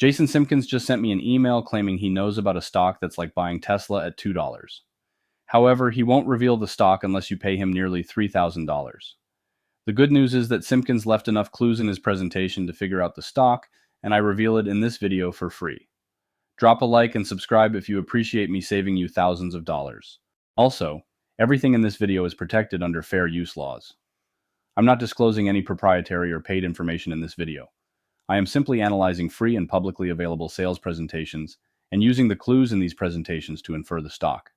Jason Simpkins just sent me an email claiming he knows about a stock that's like buying Tesla at $2. However, he won't reveal the stock unless you pay him nearly $3,000. The good news is that Simpkins left enough clues in his presentation to figure out the stock, and I reveal it in this video for free. Drop a like and subscribe if you appreciate me saving you thousands of dollars. Also, everything in this video is protected under fair use laws. I'm not disclosing any proprietary or paid information in this video. I am simply analyzing free and publicly available sales presentations and using the clues in these presentations to infer the stock.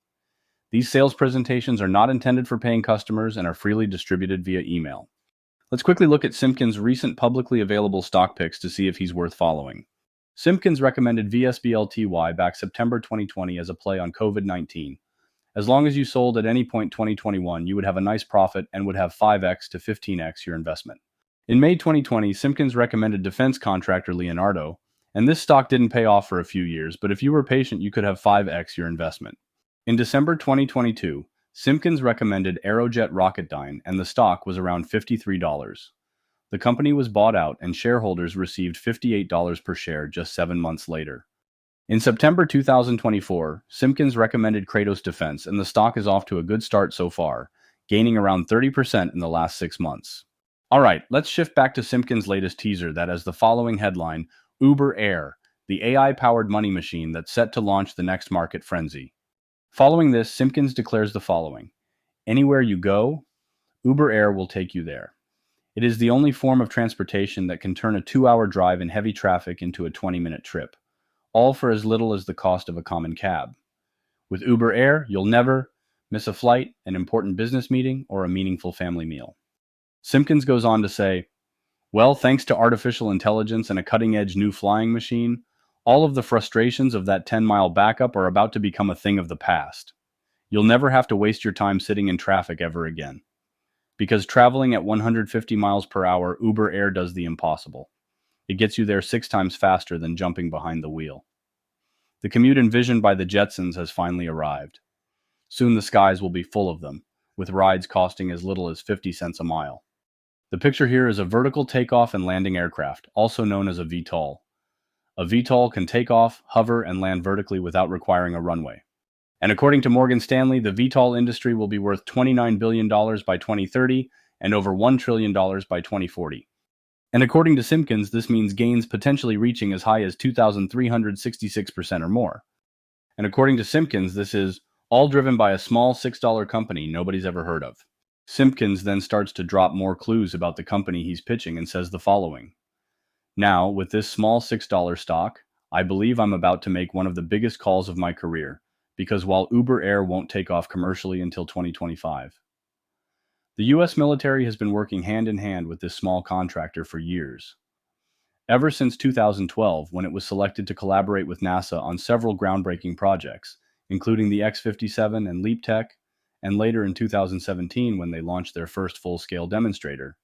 These sales presentations are not intended for paying customers and are freely distributed via email. Let's quickly look at Simpkins' recent publicly available stock picks to see if he's worth following. Simpkins recommended VSBLTY back September 2020 as a play on COVID-19. As long as you sold at any point 2021, you would have a nice profit and would have 5x to 15x your investment. In May 2020, Simpkins recommended defense contractor Leonardo, and this stock didn't pay off for a few years, but if you were patient, you could have 5x your investment. In December 2022, Simpkins recommended Aerojet Rocketdyne, and the stock was around $53. The company was bought out, and shareholders received $58 per share just 7 months later. In September 2024, Simpkins recommended Kratos Defense, and the stock is off to a good start so far, gaining around 30% in the last 6 months. Alright, let's shift back to Simpkins' latest teaser that has the following headline: Uber Air, the AI-powered money machine that's set to launch the next market frenzy. Following this, Simpkins declares the following: anywhere you go, Uber Air will take you there. It is the only form of transportation that can turn a 2-hour drive in heavy traffic into a 20-minute trip, all for as little as the cost of a common cab. With Uber Air, you'll never miss a flight, an important business meeting, or a meaningful family meal. Simpkins goes on to say, well, thanks to artificial intelligence and a cutting-edge new flying machine, all of the frustrations of that 10-mile backup are about to become a thing of the past. You'll never have to waste your time sitting in traffic ever again. Because traveling at 150 miles per hour, Uber Air does the impossible. It gets you there 6 times faster than jumping behind the wheel. The commute envisioned by the Jetsons has finally arrived. Soon the skies will be full of them, with rides costing as little as 50 cents a mile. The picture here is a vertical takeoff and landing aircraft, also known as a VTOL. A VTOL can take off, hover, and land vertically without requiring a runway. And according to Morgan Stanley, the VTOL industry will be worth $29 billion by 2030 and over $1 trillion by 2040. And according to Simpkins, this means gains potentially reaching as high as 2,366% or more. And according to Simpkins, this is all driven by a small $6 company nobody's ever heard of. Simpkins then starts to drop more clues about the company he's pitching and says the following: now, with this small $6 stock, I believe I'm about to make one of the biggest calls of my career, because while Uber Air won't take off commercially until 2025. The US military has been working hand in hand with this small contractor for years. Ever since 2012, when it was selected to collaborate with NASA on several groundbreaking projects, including the X-57 and Leap Tech, and later in 2017 when they launched their first full-scale demonstrator.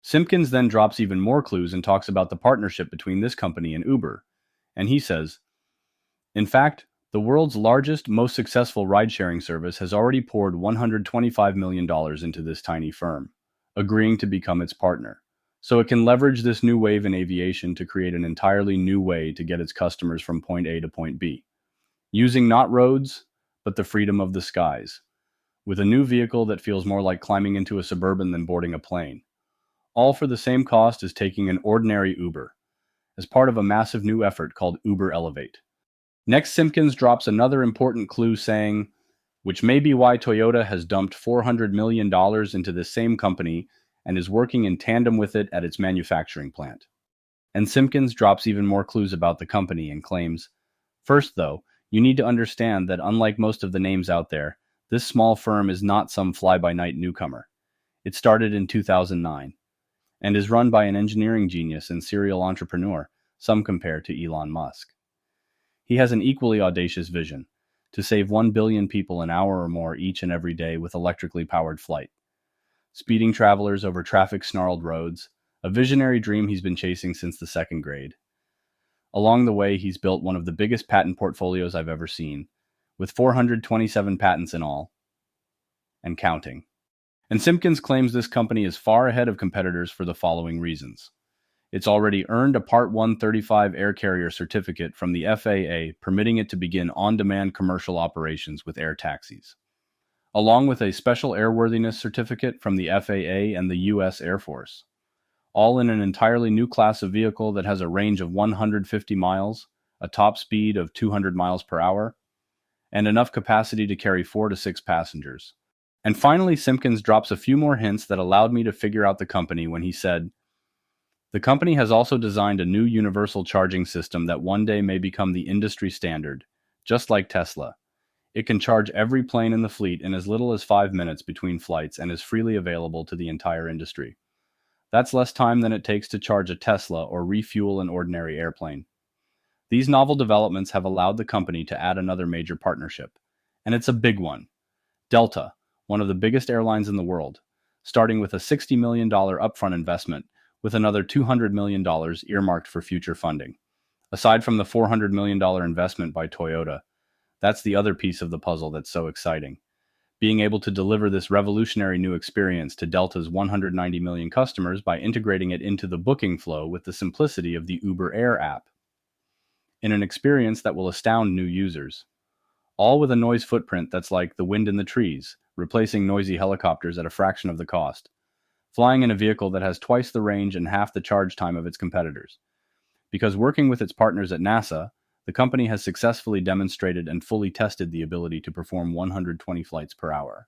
Simpkins then drops even more clues and talks about the partnership between this company and Uber, and he says, in fact, the world's largest, most successful ride-sharing service has already poured $125 million into this tiny firm, agreeing to become its partner, so it can leverage this new wave in aviation to create an entirely new way to get its customers from point A to point B, using not roads, but the freedom of the skies, with a new vehicle that feels more like climbing into a Suburban than boarding a plane, all for the same cost as taking an ordinary Uber, as part of a massive new effort called Uber Elevate. Next, Simpkins drops another important clue saying, which may be why Toyota has dumped $400 million into this same company and is working in tandem with it at its manufacturing plant. And Simpkins drops even more clues about the company and claims, first though, you need to understand that unlike most of the names out there, this small firm is not some fly-by-night newcomer. It started in 2009 and is run by an engineering genius and serial entrepreneur, some compare to Elon Musk. He has an equally audacious vision: to save 1 billion people an hour or more each and every day with electrically powered flight, speeding travelers over traffic-snarled roads, a visionary dream he's been chasing since the 2nd grade. Along the way, he's built one of the biggest patent portfolios I've ever seen, with 427 patents in all, and counting. And Simpkins claims this company is far ahead of competitors for the following reasons. It's already earned a Part 135 air carrier certificate from the FAA, permitting it to begin on-demand commercial operations with air taxis, along with a special airworthiness certificate from the FAA and the U.S. Air Force, all in an entirely new class of vehicle that has a range of 150 miles, a top speed of 200 miles per hour, and enough capacity to carry 4 to 6 passengers. And finally, Simpkins drops a few more hints that allowed me to figure out the company when he said, "The company has also designed a new universal charging system that one day may become the industry standard, just like Tesla. It can charge every plane in the fleet in as little as 5 minutes between flights and is freely available to the entire industry. That's less time than it takes to charge a Tesla or refuel an ordinary airplane." These novel developments have allowed the company to add another major partnership, and it's a big one. Delta, one of the biggest airlines in the world, starting with a $60 million upfront investment, with another $200 million earmarked for future funding. Aside from the $400 million investment by Toyota, that's the other piece of the puzzle that's so exciting. Being able to deliver this revolutionary new experience to Delta's 190 million customers by integrating it into the booking flow with the simplicity of the Uber Air app, in an experience that will astound new users. All with a noise footprint that's like the wind in the trees, replacing noisy helicopters at a fraction of the cost. Flying in a vehicle that has twice the range and half the charge time of its competitors. Because working with its partners at NASA, the company has successfully demonstrated and fully tested the ability to perform 120 flights per hour.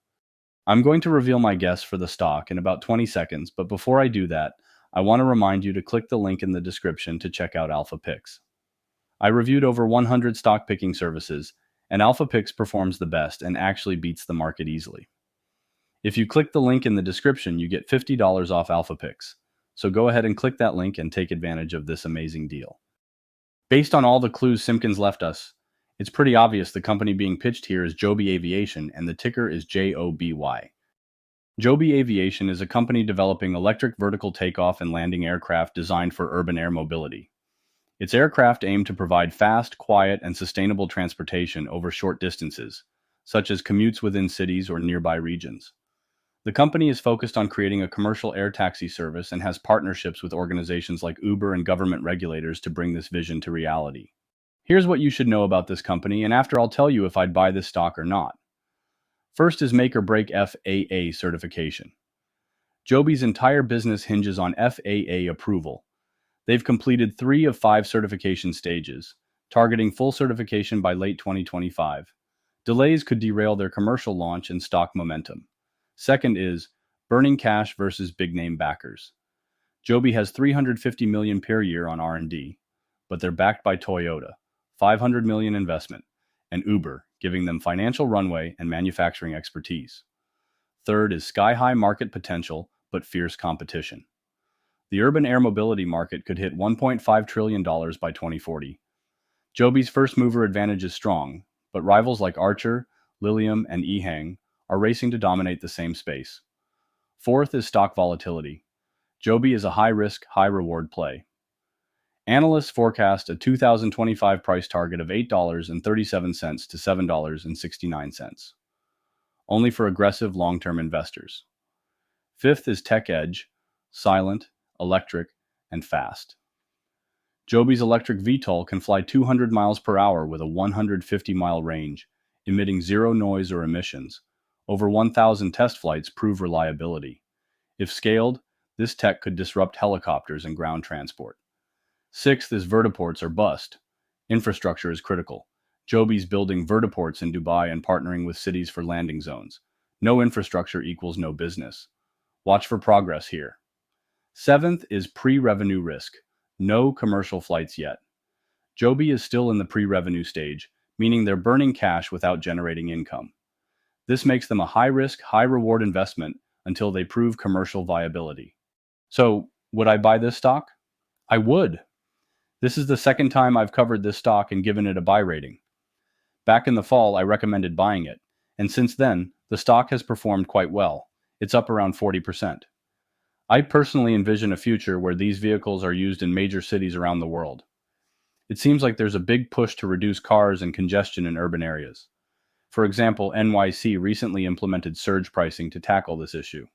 I'm going to reveal my guess for the stock in about 20 seconds, but before I do that, I want to remind you to click the link in the description to check out Alpha Picks. I reviewed over 100 stock picking services, and Alpha Picks performs the best and actually beats the market easily. If you click the link in the description, you get $50 off Alpha Picks. So go ahead and click that link and take advantage of this amazing deal. Based on all the clues Simpkins left us, it's pretty obvious the company being pitched here is Joby Aviation, and the ticker is JOBY. Joby Aviation is a company developing electric vertical takeoff and landing aircraft designed for urban air mobility. Its aircraft aim to provide fast, quiet, and sustainable transportation over short distances, such as commutes within cities or nearby regions. The company is focused on creating a commercial air taxi service and has partnerships with organizations like Uber and government regulators to bring this vision to reality. Here's what you should know about this company, and after I'll tell you if I'd buy this stock or not. First is make or break FAA certification. Joby's entire business hinges on FAA approval. They've completed 3 of 5 certification stages, targeting full certification by late 2025. Delays could derail their commercial launch and stock momentum. Second is burning cash versus big-name backers. Joby has $350 million per year on R&D, but they're backed by Toyota, $500 million investment, and Uber, giving them financial runway and manufacturing expertise. Third is sky-high market potential, but fierce competition. The urban air mobility market could hit $1.5 trillion by 2040. Joby's first-mover advantage is strong, but rivals like Archer, Lilium, and EHang are racing to dominate the same space. Fourth is stock volatility. Joby is a high-risk, high-reward play. Analysts forecast a 2025 price target of $8.37 to $7.69, only for aggressive long-term investors. Fifth is tech edge, silent, electric, and fast. Joby's electric VTOL can fly 200 miles per hour with a 150-mile range, emitting zero noise or emissions. Over 1,000 test flights prove reliability. If scaled, this tech could disrupt helicopters and ground transport. Sixth is vertiports or bust. Infrastructure is critical. Joby's building vertiports in Dubai and partnering with cities for landing zones. No infrastructure equals no business. Watch for progress here. Seventh is pre-revenue risk. No commercial flights yet. Joby is still in the pre-revenue stage, meaning they're burning cash without generating income. This makes them a high-risk, high-reward investment until they prove commercial viability. So, would I buy this stock? I would. This is the second time I've covered this stock and given it a buy rating. Back in the fall, I recommended buying it, and since then, the stock has performed quite well. It's up around 40%. I personally envision a future where these vehicles are used in major cities around the world. It seems like there's a big push to reduce cars and congestion in urban areas. For example, NYC recently implemented surge pricing to tackle this issue.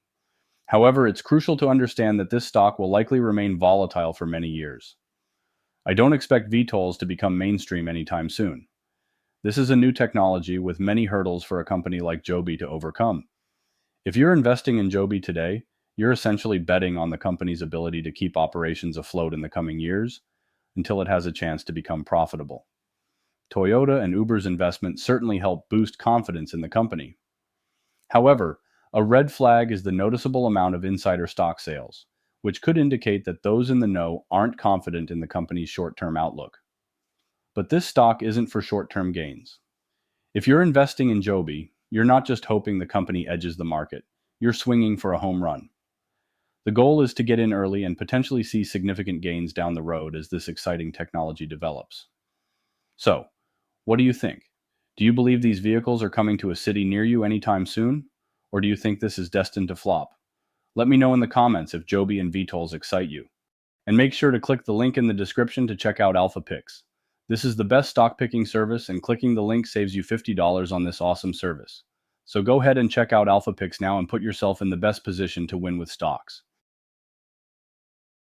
However, it's crucial to understand that this stock will likely remain volatile for many years. I don't expect VTOLs to become mainstream anytime soon. This is a new technology with many hurdles for a company like Joby to overcome. If you're investing in Joby today, you're essentially betting on the company's ability to keep operations afloat in the coming years until it has a chance to become profitable. Toyota and Uber's investment certainly helped boost confidence in the company. However, a red flag is the noticeable amount of insider stock sales, which could indicate that those in the know aren't confident in the company's short-term outlook. But this stock isn't for short-term gains. If you're investing in Joby, you're not just hoping the company edges the market, you're swinging for a home run. The goal is to get in early and potentially see significant gains down the road as this exciting technology develops. So, what do you think? Do you believe these vehicles are coming to a city near you anytime soon? Or do you think this is destined to flop? Let me know in the comments if Joby and VTOLs excite you. And make sure to click the link in the description to check out Alpha Picks. This is the best stock picking service, and clicking the link saves you $50 on this awesome service. So go ahead and check out Alpha Picks now and put yourself in the best position to win with stocks.